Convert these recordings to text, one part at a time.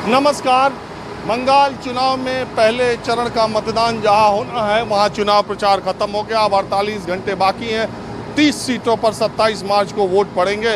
नमस्कार। बंगाल चुनाव में पहले चरण का मतदान जहां होना है वहां चुनाव प्रचार खत्म हो गया। अब 48 घंटे बाकी हैं। 30 सीटों पर 27 मार्च को वोट पड़ेंगे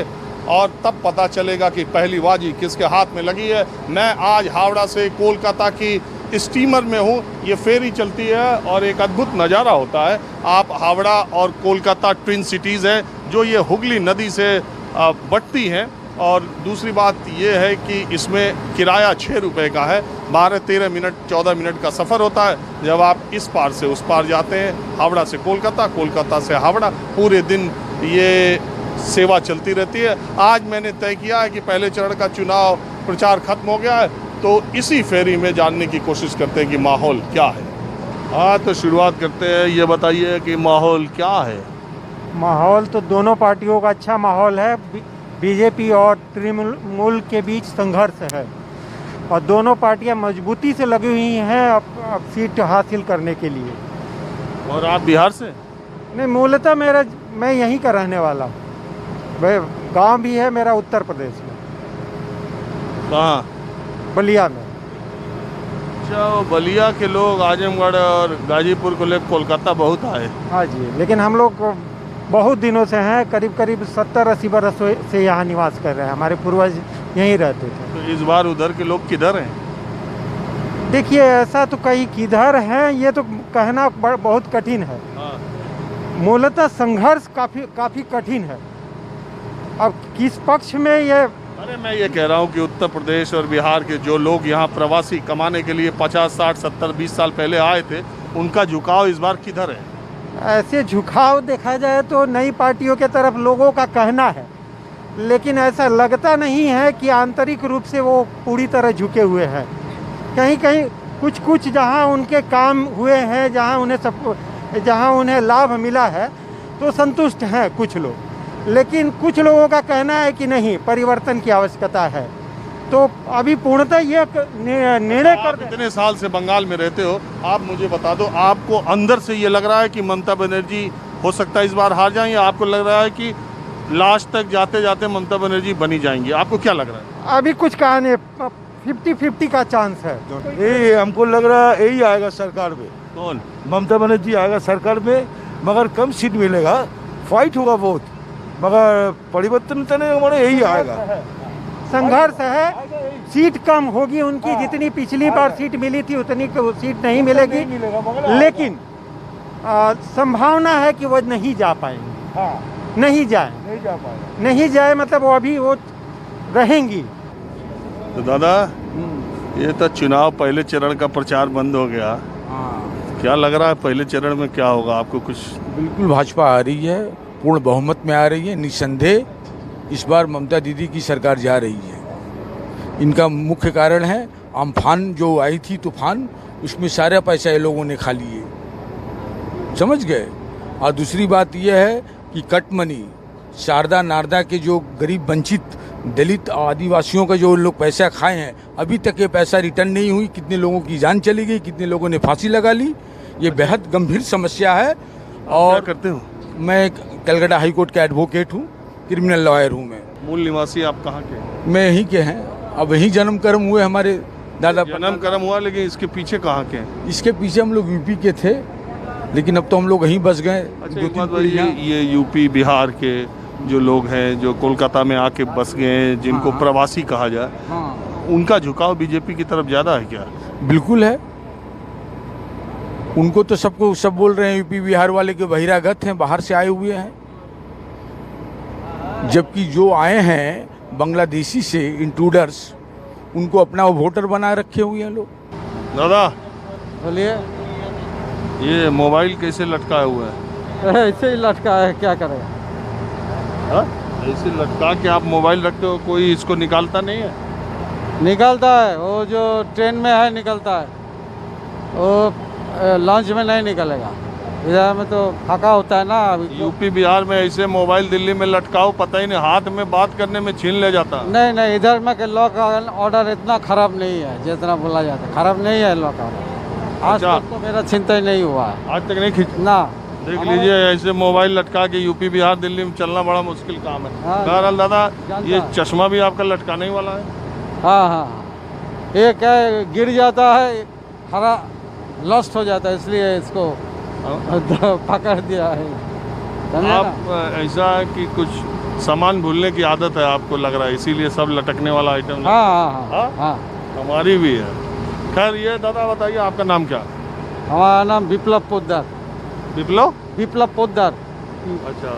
और तब पता चलेगा कि पहली बाजी किसके हाथ में लगी है। मैं आज हावड़ा से कोलकाता की स्टीमर में हूँ। ये फेरी चलती है और एक अद्भुत नज़ारा होता है। आप हावड़ा और कोलकाता ट्विन सिटीज़ हैं जो ये हुगली नदी से बटती हैं। और दूसरी बात ये है कि इसमें किराया 6 रुपये का है। 12-13 मिनट 14 मिनट का सफ़र होता है। जब आप इस पार से उस पार जाते हैं, हावड़ा से कोलकाता, कोलकाता से हावड़ा, पूरे दिन ये सेवा चलती रहती है। आज मैंने तय किया है कि पहले चरण का चुनाव प्रचार खत्म हो गया है, तो इसी फेरी में जानने की कोशिश करते हैं कि माहौल क्या है। हाँ, तो शुरुआत करते हैं। ये बताइए कि माहौल क्या है। माहौल तो दोनों पार्टियों का अच्छा माहौल है। बीजेपी और तृणमूल के बीच संघर्ष है और दोनों पार्टियां मजबूती से लगी हुई हैं अब सीट हासिल करने के लिए। और आप बिहार से? नहीं, मूलतः मैं यहीं का रहने वाला हूँ। गांव भी है मेरा उत्तर प्रदेश में। कहाँ? बलिया में। अच्छा, बलिया के लोग आजमगढ़ और गाजीपुर को लेकर कोलकाता बहुत आए। हाँ जी, लेकिन हम लोग बहुत दिनों से हैं, करीब 70-80 बरस से यहाँ निवास कर रहे हैं। हमारे पूर्वज यहीं रहते थे। तो इस बार उधर के लोग किधर हैं? देखिए, ऐसा तो कहीं किधर हैं ये तो कहना बहुत कठिन है। मूलतः संघर्ष काफ़ी कठिन है। अब किस पक्ष में ये? अरे मैं ये कह रहा हूँ कि उत्तर प्रदेश और बिहार के जो लोग यहाँ प्रवासी कमाने के लिए 50, 60, 70, 20 साल पहले आए थे, उनका झुकाव इस बार किधर है? ऐसे झुकाव देखा जाए तो नई पार्टियों के तरफ लोगों का कहना है, लेकिन ऐसा लगता नहीं है कि आंतरिक रूप से वो पूरी तरह झुके हुए हैं। कहीं कहीं कुछ जहां उनके काम हुए हैं, जहां उन्हें लाभ मिला है तो संतुष्ट हैं कुछ लोग, लेकिन कुछ लोगों का कहना है कि नहीं, परिवर्तन की आवश्यकता है। तो अभी पूर्णतः ये निर्णय कर। इतने साल से बंगाल में रहते हो, आप मुझे बता दो, आपको अंदर से ये लग रहा है कि ममता बनर्जी हो सकता है इस बार हार जाएं, या आपको लग रहा है कि लास्ट तक जाते जाते ममता बनर्जी बनी जाएंगी? आपको क्या लग रहा है? अभी कुछ कहा नहीं, 50-50 का चांस है। ये हमको लग रहा है यही आएगा सरकार में। कौन? ममता बनर्जी आएगा सरकार में, मगर कम सीट मिलेगा, फाइट होगा बहुत, मगर परिवर्तन तो नहीं, हमारे यही आएगा। संघर्ष है, सीट कम होगी उनकी। जितनी पिछली बार सीट मिली थी उतनी सीट नहीं मिलेगी, लेकिन संभावना है कि वो नहीं जा पाएंगे। नहीं जाए मतलब वो अभी वो रहेंगी। तो दादा, ये तो चुनाव पहले चरण का प्रचार बंद हो गया। क्या लग रहा है पहले चरण में क्या होगा आपको कुछ? बिल्कुल भाजपा आ रही है, पूर्ण बहुमत में आ रही है। निस्संदेह इस बार ममता दीदी की सरकार जा रही है। इनका मुख्य कारण है अम्फान जो आई थी, तूफान, उसमें सारा पैसा ये लोगों ने खा लिए, समझ गए। और दूसरी बात यह है कि कट मनी, शारदा नारदा के जो गरीब वंचित दलित आदिवासियों का जो लोग पैसा खाए हैं, अभी तक ये पैसा रिटर्न नहीं हुई। कितने लोगों की जान चली गई, कितने लोगों ने फांसी लगा ली। ये बेहद गंभीर समस्या है। और क्या करते हो? मैं कलकत्ता हाई कोर्ट का एडवोकेट हूँ, क्रिमिनल लॉयर हूँ मैं। मूल निवासी आप कहाँ के? मैं यहीं के हैं। अब यहीं जन्म कर्म हुए हमारे दादा। जन्म कर्म हुआ, लेकिन इसके पीछे कहाँ के हैं? इसके पीछे हम लोग यूपी के थे, लेकिन अब तो हम लोग यहीं बस गए। अच्छा, एक बात बताइए, ये यूपी बिहार के जो लोग हैं जो कोलकाता में आके बस गए हैं, जिनको प्रवासी कहा जाए, उनका झुकाव बीजेपी की तरफ ज़्यादा है क्या? बिल्कुल है। उनको तो सब बोल रहे हैं यूपी बिहार वाले के बहिरागत हैं, बाहर से आए हुए हैं। जबकि जो आए हैं बांग्लादेशी से इंट्रूडर्स, उनको अपना वोटर बना रखे हुए हैं लोग। दादा बोलिए। ये मोबाइल कैसे लटकाया हुआ है? ऐसे ही लटका है, क्या करेगा। ऐसे लटका के आप मोबाइल रखते हो, कोई इसको निकालता नहीं है? निकलता है, वो जो ट्रेन में है निकलता है, वो लॉन्च में नहीं निकलेगा। इधर में तो फाका होता है ना। यूपी बिहार में ऐसे मोबाइल दिल्ली में लटकाओ, पता ही नहीं, हाथ में बात करने में छीन ले जाता। नहीं, इधर में के लॉ का ऑर्डर इतना खराब नहीं है जितना बोला जाता है। खराब नहीं है लॉ का ऑर्डर। आज तक तो मेरा चिंता ही नहीं हुआ है। आज तक नहीं खींच ना। देख लीजिए, ऐसे मोबाइल लटका के यूपी बिहार दिल्ली में चलना बड़ा मुश्किल काम है। बहरहाल दादा, ये चश्मा भी आपका लटकाने ही वाला है? हाँ। ये क्या है, गिर जाता है, हरा लॉस्ट हो जाता है, इसलिए इसको पकड़ दिया है। समझे ना? आप ऐसा है कि कुछ सामान भूलने की आदत है आपको लग रहा है, इसीलिए सब लटकने वाला आइटम हाँ हाँ हाँ हाँ? हाँ। हमारी भी है। खैर ये दादा बताइए आपका नाम क्या? हमारा नाम विप्लव पोद्दार। विप्लव पोद्दार। अच्छा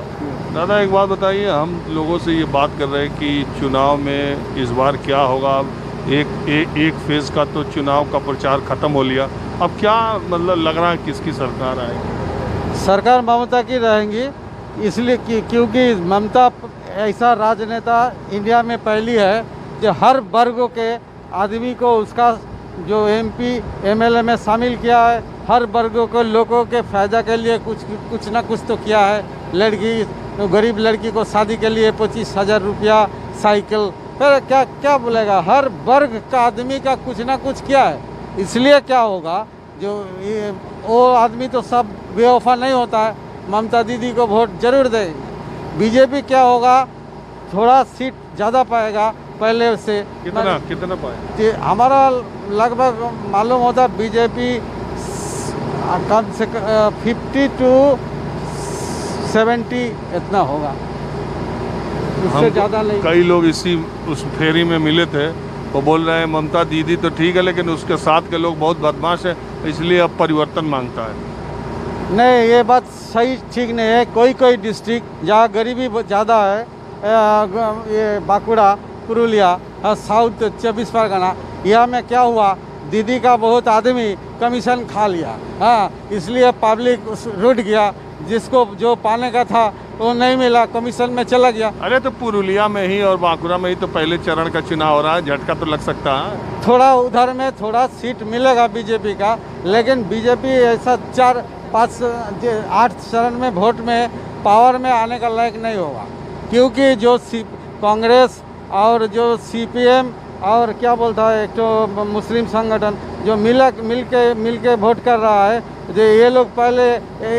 दादा एक बात बताइए, हम लोगों से ये बात कर रहे हैं कि चुनाव में इस बार क्या होगा। एक फेज़ का तो चुनाव का प्रचार ख़त्म हो लिया, अब क्या मतलब लग रहा है किसकी सरकार आएगी? सरकार ममता की रहेंगी, इसलिए क्योंकि ममता ऐसा राजनेता इंडिया में पहली है जो हर वर्ग के आदमी को उसका जो MP MLA में शामिल किया है। हर वर्गों को लोगों के फ़ायदा के लिए कुछ ना कुछ तो किया है। लड़की गरीब लड़की को शादी के लिए 25,000 रुपया, साइकिल, फिर क्या क्या बोलेगा, हर वर्ग का आदमी का कुछ ना कुछ किया है। इसलिए क्या होगा, जो वो आदमी तो सब बेवफा नहीं होता है। ममता दीदी को वोट जरूर देंगे। बीजेपी क्या होगा, थोड़ा सीट ज़्यादा पाएगा पहले से। कितना पाए? हमारा लगभग मालूम होता बीजेपी कम से 50 to 70 इतना होगा, उससे ज़्यादा नहीं। कई लोग उस फेरी में मिले थे, वो बोल रहे हैं ममता दीदी तो ठीक है लेकिन उसके साथ के लोग बहुत बदमाश हैं, इसलिए अब परिवर्तन मांगता है। नहीं, ये बात सही ठीक नहीं है। कोई डिस्ट्रिक्ट जहाँ गरीबी ज़्यादा है, ये बांकुड़ा, पुरुलिया, साउथ 24 परगना, यहाँ में क्या हुआ, दीदी का बहुत आदमी कमीशन खा लिया। हाँ, इसलिए पब्लिक रुट गया, जिसको जो पाने का था वो नहीं मिला, कमीशन में चला गया। अरे तो पुरुलिया में ही और बांकुड़ा में ही तो पहले चरण का चुनाव हो रहा है, झटका तो लग सकता है। थोड़ा उधर में थोड़ा सीट मिलेगा बीजेपी का, लेकिन बीजेपी ऐसा 4, 5, 8 चरण में वोट में पावर में आने का लायक नहीं होगा, क्योंकि जो कांग्रेस और जो CPM और क्या बोलता है एक तो मुस्लिम संगठन जो मिल के वोट कर रहा है, जो ये लोग पहले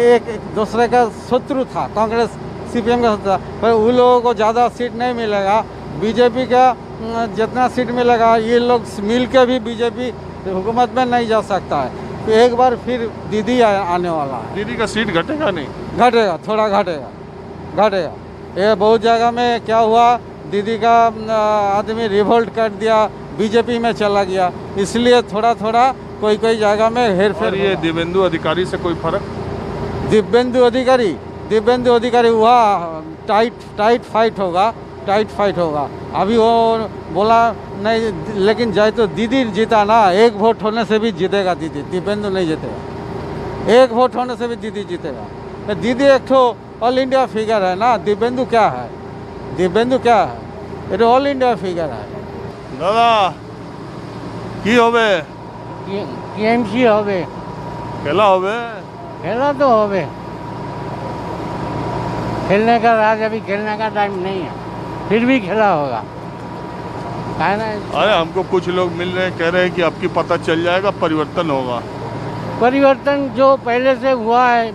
एक दूसरे का शत्रु था, कांग्रेस CPM का शत्रु था, पर उन लोगों को ज़्यादा सीट नहीं मिलेगा। बीजेपी का जितना सीट मिलेगा, ये लोग मिल के भी बीजेपी हुकूमत में नहीं जा सकता है। तो एक बार फिर दीदी आने वाला है। दीदी का सीट घटेगा नहीं? घटेगा, थोड़ा घटेगा। ये बहुत जगह में क्या हुआ, दीदी का आदमी रिवोल्ट कर दिया, बीजेपी में चला गया, इसलिए थोड़ा कोई जगह में हेरफेर। ये दिव्येंदु अधिकारी से कोई फर्क? दिव्येंदु अधिकारी हुआ टाइट फाइट होगा। अभी वो बोला नहीं, लेकिन जाए तो दीदी जीता ना, एक वोट होने से भी जीतेगा दीदी, दिव्येंदु नहीं जीतेगा। एक वोट होने से भी दीदी जीतेगा। दीदी एक तो ऑल इंडिया फिगर है ना, दिव्येंदु क्या है, ये तो ऑल इंडिया फिगर है। दादा की होवे? TMC হবে। खेला होवे? खेला तो होवे, खेलने का राज, अभी खेलने का टाइम नहीं है, फिर भी खेला होगा। अरे हमको कुछ लोग मिल रहे हैं, कह रहे हैं कि अब की पता चल जाएगा, परिवर्तन होगा। परिवर्तन जो पहले से हुआ है,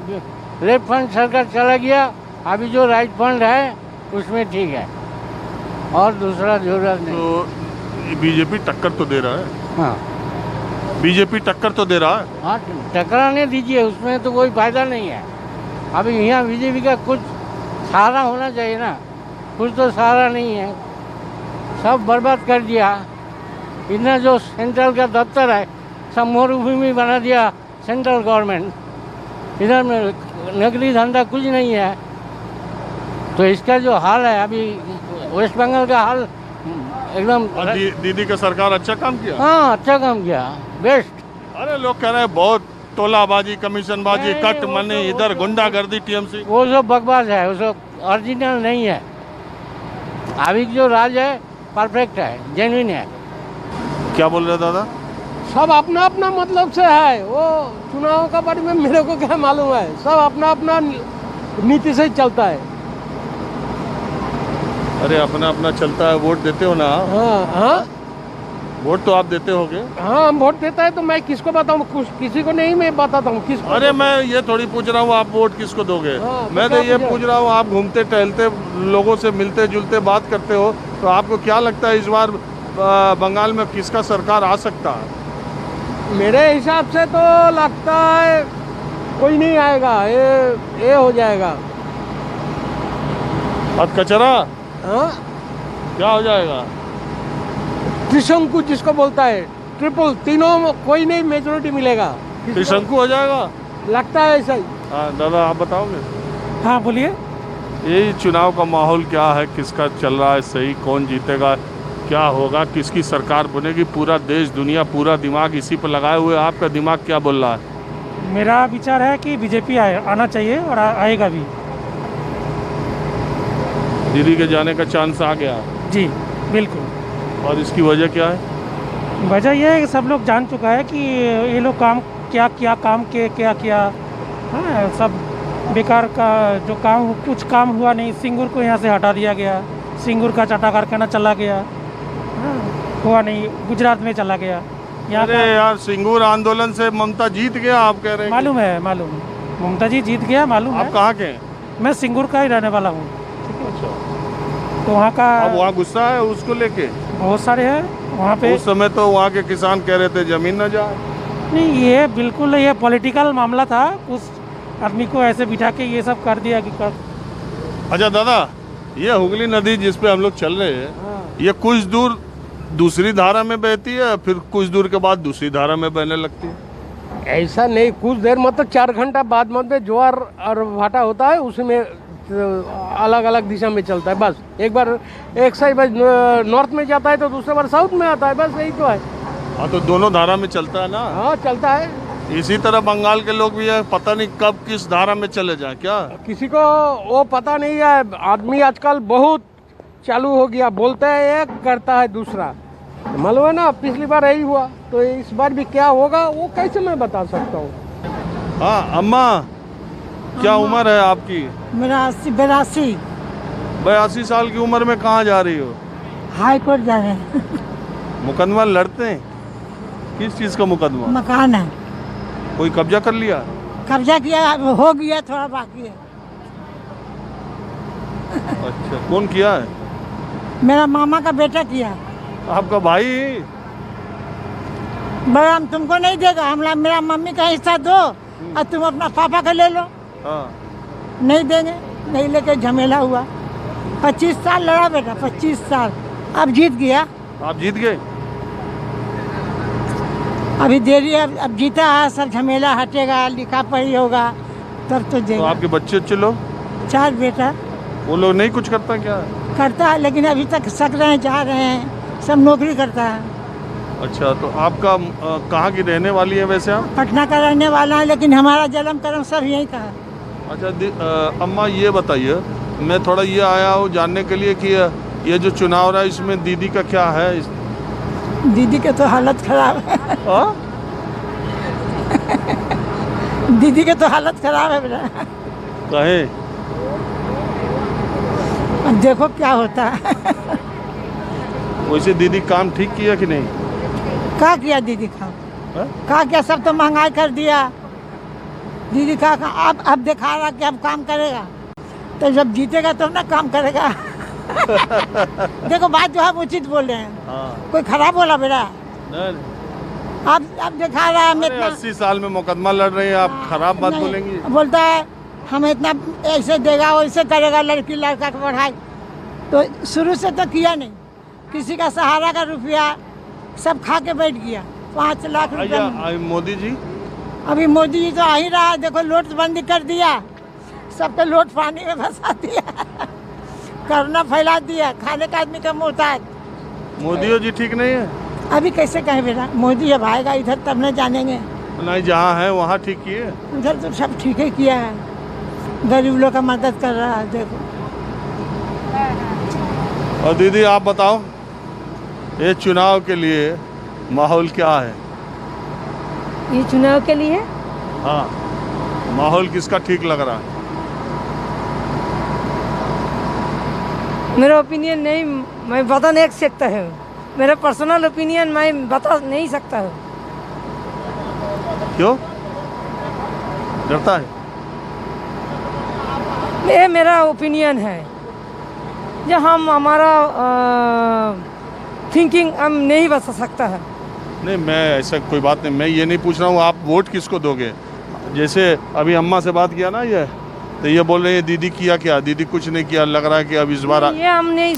लेफ्ट फंड सरकार चला गया, अभी जो राइट फंड है उसमें ठीक है, और दूसरा जरूरत नहीं। तो बीजेपी टक्कर तो दे रहा है? हाँ, बीजेपी टक्कर तो दे रहा है। हाँ, टकराने दीजिए, उसमें तो कोई फायदा नहीं है। अभी यहाँ बीजेपी का कुछ सहारा होना चाहिए ना, कुछ तो सहारा नहीं है, सब बर्बाद कर दिया। इतना जो सेंट्रल का दफ्तर है सब मरुभूमि बना दिया सेंट्रल गवर्नमेंट, इधर में नकली धंधा कुछ नहीं है। तो इसका जो हाल है अभी वेस्ट बंगाल का हाल एकदम। और दीदी का सरकार अच्छा काम किया? हाँ, अच्छा काम किया, बेस्ट। अरे लोग कह रहे हैं बहुत तोलाबाजी, कमीशनबाजी, नहीं, कट वो मनी, तो- इधर गुंडागर्दी, TMC। वो सब बकवास है, वो सब ओरिजिनल नहीं है। अभी जो राज है परफेक्ट है, जेन्युइन है। क्या बोल रहे दादा? सब अपना अपना मतलब से है, वो चुनाव का बारे में मेरे को क्या मालूम है, सब अपना अपना नीति से चलता है। अरे अपना अपना चलता है, वोट देते हो ना? हाँ, वोट तो आप देते होगे। हाँ, हम वोट देता है तो मैं किसको बताऊँ, किसी को नहीं मैं बताता हूँ किसको। अरे मैं ये थोड़ी पूछ रहा हूँ आप वोट किसको दोगे, हाँ, मैं तो क्या ये पूछ पूछ रहा हूँ आप घूमते टहलते लोगों से मिलते जुलते बात करते हो, तो आपको क्या लगता है इस बार बंगाल में किसका सरकार आ सकता है? मेरे हिसाब से तो लगता है कोई नहीं आएगा, ये हो जाएगा। अब कचरा हाँ, क्या हो जाएगा? त्रिशंकु जिसको बोलता है, ट्रिपल, तीनों में कोई नहीं मेजोरिटी मिलेगा। त्रिशंकु हो जाएगा? लगता है ऐसा ही। हाँ दादा, आप बताओगे? हाँ बोलिए। यही चुनाव का माहौल क्या है, किसका चल रहा है सही, कौन जीतेगा, क्या होगा, किसकी सरकार बनेगी? पूरा देश दुनिया पूरा दिमाग इसी पर लगाए हुए। आपका दिमाग क्या बोल रहा है? मेरा विचार है कि बीजेपी आना चाहिए और आएगा भी। दीदी के जाने का चांस आ गया जी बिल्कुल। और इसकी वजह क्या है? वजह यह है कि सब लोग जान चुका है कि ये लोग काम क्या किया। हाँ, सब बेकार का जो काम, कुछ काम हुआ नहीं। सिंगूर को यहाँ से हटा दिया गया, सिंगूर का चाटा कारखाना चला गया। हाँ, हुआ नहीं, गुजरात में चला गया। यहाँ अरे यार, सिंगूर आंदोलन से ममता जीत गया, आप कह रहे हैं? मालूम है, ममता जी जीत गया, मालूम है। आप कहाँ के हैं? मैं सिंगूर का ही रहने वाला हूँ। अच्छा, तो वहाँ का अब वहाँ गुस्सा है उसको लेके? बहुत सारे हैं वहाँ पे। उस समय तो वहाँ के किसान कह रहे थे जमीन न जाए। नहीं, ये बिल्कुल ये पॉलिटिकल मामला था। उस आदमी को ऐसे बिठा के ये सब कर दिया कि कर। अच्छा दादा, ये हुगली नदी जिस पे हम लोग चल रहे हैं, ये कुछ दूर दूसरी धारा में बहती है, फिर कुछ दूर के बाद दूसरी धारा में बहने लगती है? ऐसा नहीं, कुछ देर मतलब 4 घंटा बाद में ज्वार और भाटा होता है, उसमें अलग अलग दिशा में चलता है। बस एक बार एक साइड नॉर्थ में जाता है तो दूसरी बार साउथ में आता है, बस यही तो है। हाँ, तो दोनों धारा में चलता है ना? हाँ, चलता है। इसी तरह बंगाल के लोग भी है, पता नहीं कब किस धारा में चले जाए। क्या किसी को वो पता नहीं है। आदमी आजकल बहुत चालू हो गया, बोलता है एक, करता है दूसरा। मालूम है ना, पिछली बार यही हुआ, तो इस बार भी क्या होगा वो कैसे मैं बता सकता हूँ। हाँ अम्मा, क्या उम्र है आपकी? मेरा 82 82 साल की उम्र में कहाँ जा रही हो? हाई कोर्ट जा रहे हैं। मुकदमा लड़ते हैं? किस चीज का मुकदमा? मकान है, कोई कब्जा कर लिया? कब्जा किया, हो गया, थोड़ा बाकी है। अच्छा, कौन किया है? मेरा मामा का बेटा किया। आपका भाई? बड़ा हम तुमको नहीं देगा, हम मेरा मम्मी का हिस्सा दो और तुम अपना पापा का ले लो। हाँ। नहीं देंगे, नहीं लेके झमेला हुआ। 25 साल लड़ा बेटा, 25 साल। अब जीत गया। आप जीत गए? अभी देरी है, अब जीता है, सब झमेला हटेगा, लिखा पढ़ी होगा तब तो तो देगा। आपके बच्चे लोग? 4 बेटा। वो लोग नहीं कुछ करता क्या? करता है, लेकिन अभी तक सक रहे हैं, जा रहे हैं, सब नौकरी करता है। अच्छा, तो आपका कहाँ की रहने वाली है वैसे आप? पटना का रहने वाला है, लेकिन हमारा जन्म कर्म सब यहीं का है। अच्छा अम्मा, ये बताइए, मैं थोड़ा ये आया हूँ जानने के लिए कि ये जो चुनाव रहा है इसमें दीदी का क्या है? दीदी के तो हालत खराब है। हाँ? दीदी के तो हालत खराब है बेटा। कहे अब देखो क्या होता है। वैसे दीदी काम ठीक किया कि नहीं? क्या किया दीदी का? हाँ? क्या किया, सब तो महंगाई कर दिया। दीदी का अब दिखा रहा कि अब काम करेगा, तो जब जीतेगा तो ना काम करेगा। देखो बात जो है उचित बोल रहे हैं। हाँ। कोई खराब बोला बेटा? नहीं। अब दिखा रहा है, हम अरे इतना 80 साल में मुकदमा लड़ रहे हैं, आप खराब बात नहीं, बोलेंगी? बोलता है हम इतना ऐसे देगा वैसे करेगा लड़की लड़का की पढ़ाई। तो शुरू से तो किया नहीं, किसी का सहारा का रुपया सब खा के बैठ गया। 5 लाख रुपया। मोदी जी? अभी मोदी जी तो आ ही रहा है, देखो नोटबंदी कर दिया, सबको लोट पानी में फंसा दिया। कोरोना फैला दिया, खाने का आदमी का मोहताज। मोदी जी ठीक नहीं है? अभी कैसे कहें बेटा, मोदी अब आएगा इधर तब न जानेंगे। नहीं, जहाँ है वहाँ ठीक किए। उधर तो सब ठीक ही किया है, गरीब लोग का मदद कर रहा है। देखो। और दीदी आप बताओ, ये चुनाव के लिए माहौल क्या है? ये चुनाव के लिए? हाँ, माहौल किसका ठीक लग रहा है? मेरा ओपिनियन नहीं, मैं बता नहीं सकता हूँ। मेरा पर्सनल ओपिनियन मैं बता नहीं सकता हूँ। क्यों डरता है? ये मेरा ओपिनियन है। जब हम हमारा थिंकिंग हम नहीं बता सकता है। नहीं, मैं ऐसा कोई बात नहीं, मैं ये नहीं पूछ रहा हूँ आप वोट किसको दोगे। जैसे अभी अम्मा से बात किया ना, ये तो ये बोल रहे हैं दीदी किया क्या, दीदी कुछ नहीं किया, लग रहा है कि अब इस बार ये हम नहीं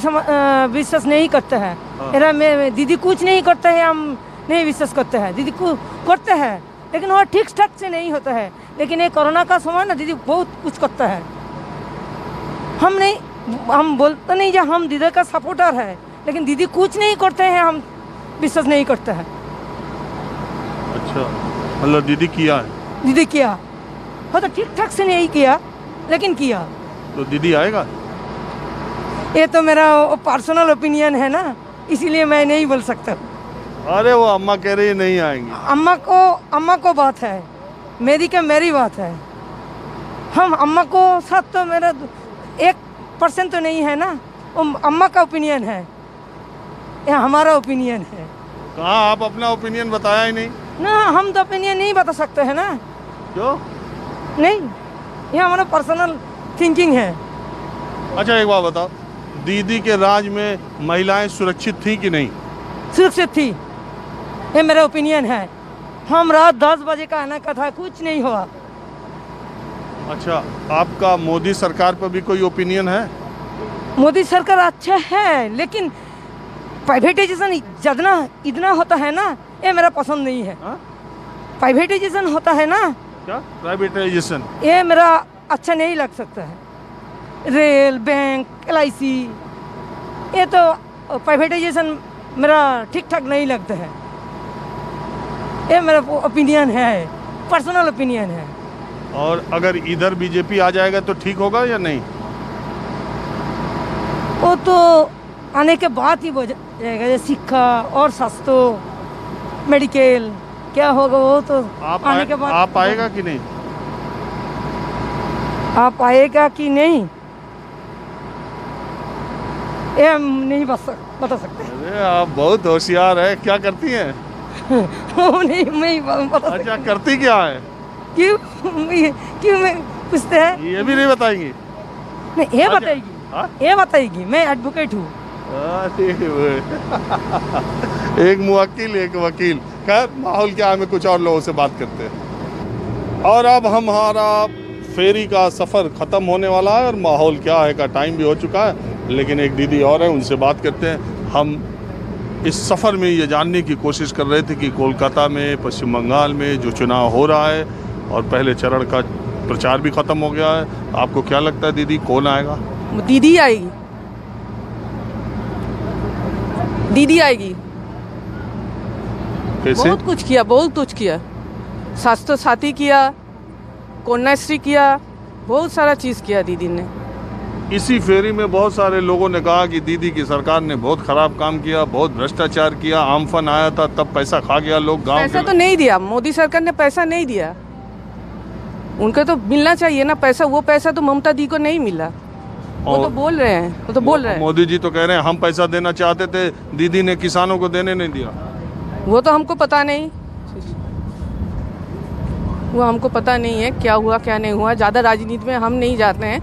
विश्वास नहीं करते हैं। हाँ। मेरा मैं दीदी कुछ नहीं करते हैं, हम नहीं विश्वास करते हैं। दीदी को करते हैं लेकिन वो ठीक ठाक से नहीं होता है। लेकिन ये कोरोना का समय ना दीदी बहुत कुछ करता है। हम बोलते नहीं जो हम दीदी का सपोर्टर है, लेकिन दीदी कुछ नहीं करते हैं, हम विश्वास नहीं करते हैं। अच्छा, मतलब दीदी किया है, दीदी किया हो तो ठीक ठाक से नहीं किया, लेकिन किया। तो दीदी आएगा। ये तो मेरा पर्सनल ओपिनियन है ना, इसीलिए मैं नहीं बोल सकता। अरे वो अम्मा कह रही है नहीं आएंगी। अम्मा को बात है, मेरी बात है। हम अम्मा को साथ तो मेरा 1% तो नहीं है ना, वो अम्मा का ओपिनियन है, ये हमारा ओपिनियन है। कहाँ आप अपना ओपिनियन बताया ही नहीं ना, हम तो ओपिनियन नहीं बता सकते हैं ना। क्यों? नहीं, ये हमारा पर्सनल थिंकिंग है। अच्छा एक बात बताओ, दीदी के राज में महिलाएं सुरक्षित थी कि नहीं? सुरक्षित थी, ये मेरा ओपिनियन है। हम रात 10 बजे का आने का था, कुछ नहीं हुआ। अच्छा, आपका मोदी सरकार पर भी कोई ओपिनियन है? मोदी सरकार अच्छा है, लेकिन प्राइवेटाइजेशन इतना होता है ना, ये मेरा पसंद नहीं है। प्राइवेटाइजेशन होता है ना, क्या प्राइवेटाइजेशन, ये मेरा अच्छा नहीं लग सकता है। रेल, बैंक, LIC, ये तो प्राइवेटाइजेशन मेरा ठीक ठाक नहीं लगता है। ये मेरा ओपिनियन है, पर्सनल ओपिनियन है। और अगर इधर बीजेपी आ जाएगा तो ठीक होगा या नहीं? वो तो आने के बाद ही हो जाएगा। ये शिक्षा और स्वास्थ्य, मेडिकल क्या होगा वो तो आने के बाद। आप आएगा कि नहीं? आप आएगा कि नहीं, ये हम नहीं बता सकते। अरे आप बहुत होशियार है, क्या करती हैं? नहीं बता सकते। अच्छा, करती क्या है? क्यों मैं पूछते हैं? ये भी नहीं बताएंगी? नहीं, ये अच्छा, बताएगी। हाँ? ये बताएगी, मैं एडवोकेट हूँ। एक मुवक्किल एक वकील। खैर, माहौल क्या है, हमें कुछ और लोगों से बात करते हैं। और अब हमारा फेरी का सफ़र ख़त्म होने वाला है और माहौल क्या है का टाइम भी हो चुका है, लेकिन एक दीदी और है, उनसे बात करते हैं। हम इस सफ़र में ये जानने की कोशिश कर रहे थे कि कोलकाता में, पश्चिम बंगाल में जो चुनाव हो रहा है और पहले चरण का प्रचार भी ख़त्म हो गया है, आपको क्या लगता है दीदी कौन आएगा? दीदी आएगी, दीदी आएगी। कैसे? बहुत कुछ किया, स्वास्थ्य साथी किया, कन्याश्री किया, बहुत सारा चीज़ किया दीदी ने। इसी फेरी में बहुत सारे लोगों ने कहा कि दीदी की सरकार ने बहुत खराब काम किया, बहुत भ्रष्टाचार किया, आमफन आया था तब पैसा खा गया लोग, गांव पैसा तो नहीं दिया, मोदी सरकार ने पैसा नहीं दिया। उनको तो मिलना चाहिए ना पैसा, वो पैसा तो ममता दी को नहीं मिला। वो तो बोल रहे हैं, मोदी जी तो कह रहे हैं हम पैसा देना चाहते थे, दीदी ने किसानों को देने नहीं दिया। वो तो हमको पता नहीं, वो हमको पता नहीं है क्या हुआ क्या नहीं हुआ। ज़्यादा राजनीति में हम नहीं जाते हैं,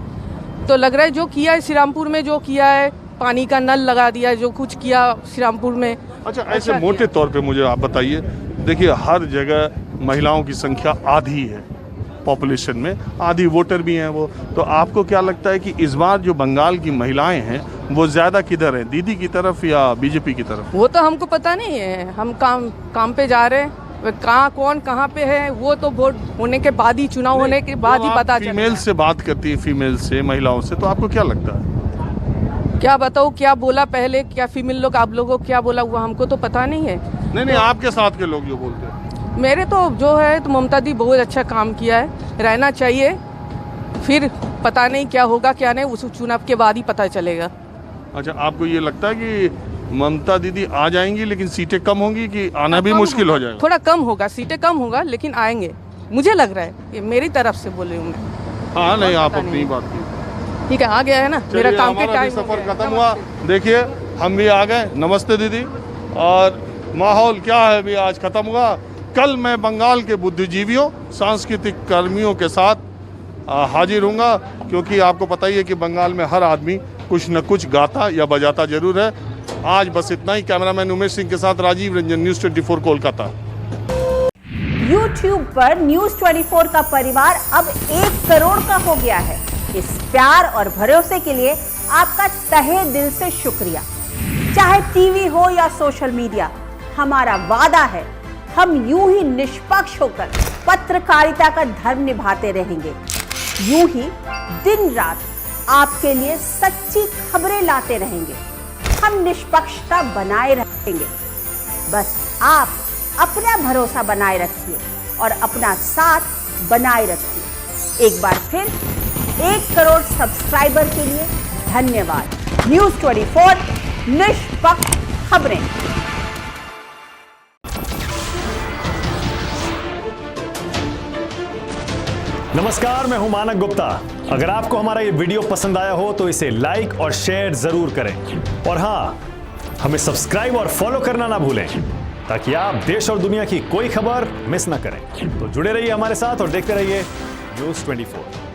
तो लग रहा है जो किया है श्रीरामपुर में, जो किया है पानी का नल लगा दिया, जो कुछ किया श्रीरामपुर में। अच्छा, ऐसे मोटे तौर पे मुझे आप बताइए, देखिए हर जगह महिलाओं की संख्या आधी है पॉपुलेशन में, आधी वोटर भी हैं वो, तो आपको क्या लगता है कि इस बार जो बंगाल की महिलाएं हैं वो ज़्यादा किधर हैं, दीदी की तरफ या बीजेपी की तरफ? वो तो हमको पता नहीं है, हम काम पे जा रहे हैं, कहाँ कौन कहाँ पे है वो तो वोट होने के बाद ही, चुनाव होने के बाद ही पता चलेगा। फीमेल से बात करती है, फीमेल से, महिलाओं से, तो आपको क्या लगता है? क्या बताऊँ, क्या बोला पहले, क्या फीमेल लोग आप लोगों को क्या बोला, वो हमको तो पता नहीं है। नहीं, आपके साथ के लोग जो बोलते हैं। मेरे तो जो है तो ममता दी बहुत अच्छा काम किया है, रहना चाहिए, फिर पता नहीं क्या होगा क्या नहीं, उस चुनाव के बाद ही पता चलेगा। अच्छा, आपको ये लगता है कि ममता दीदी आ जाएंगी लेकिन सीटें कम होंगी कि आना भी मुश्किल हो जाएगा? थोड़ा कम होगा, सीटें कम होगा, लेकिन आएंगे, मुझे लग रहा है, ये मेरी तरफ से बोल रही हूँ मैं। हाँ, नहीं आप अपनी बात की। ठीक है, आ गया है ना, मेरा काम के टाइम सफर खत्म हुआ। देखिए हम भी आ गए, नमस्ते दीदी। और माहौल क्या है अभी, आज खत्म हुआ। कल मैं बंगाल के बुद्धिजीवियों, सांस्कृतिक कर्मियों के साथ हाजिर हूँगा, क्योंकि आपको पता ही है कि बंगाल में हर आदमी कुछ न कुछ गाता या बजाता जरूर है। आज बस इतना ही। कैमरामैन उमेश सिंह के साथ राजीव रंजन, न्यूज़ 24 कोलकाता। YouTube पर न्यूज़ 24 का परिवार अब 1 करोड़ का हो गया है। इस प्यार और भरोसे के लिए आपका तहे दिल से शुक्रिया। चाहे टीवी हो या सोशल मीडिया, हमारा वादा है हम यूं ही निष्पक्ष होकर पत्रकारिता का धर्म निभाते रहेंगे। यूं ही दिन रात आपके लिए सच्ची खबरें लाते रहेंगे। हम निष्पक्षता बनाए रखेंगे। बस आप अपना भरोसा बनाए रखिए और अपना साथ बनाए रखिए। एक बार फिर 1 करोड़ सब्सक्राइबर के लिए धन्यवाद। न्यूज़ 24 निष्पक्ष खबरें। नमस्कार, मैं हूं मानक गुप्ता। अगर आपको हमारा ये वीडियो पसंद आया हो तो इसे लाइक और शेयर जरूर करें। और हाँ, हमें सब्सक्राइब और फॉलो करना ना भूलें ताकि आप देश और दुनिया की कोई खबर मिस ना करें। तो जुड़े रहिए हमारे साथ और देखते रहिए न्यूज़ 24।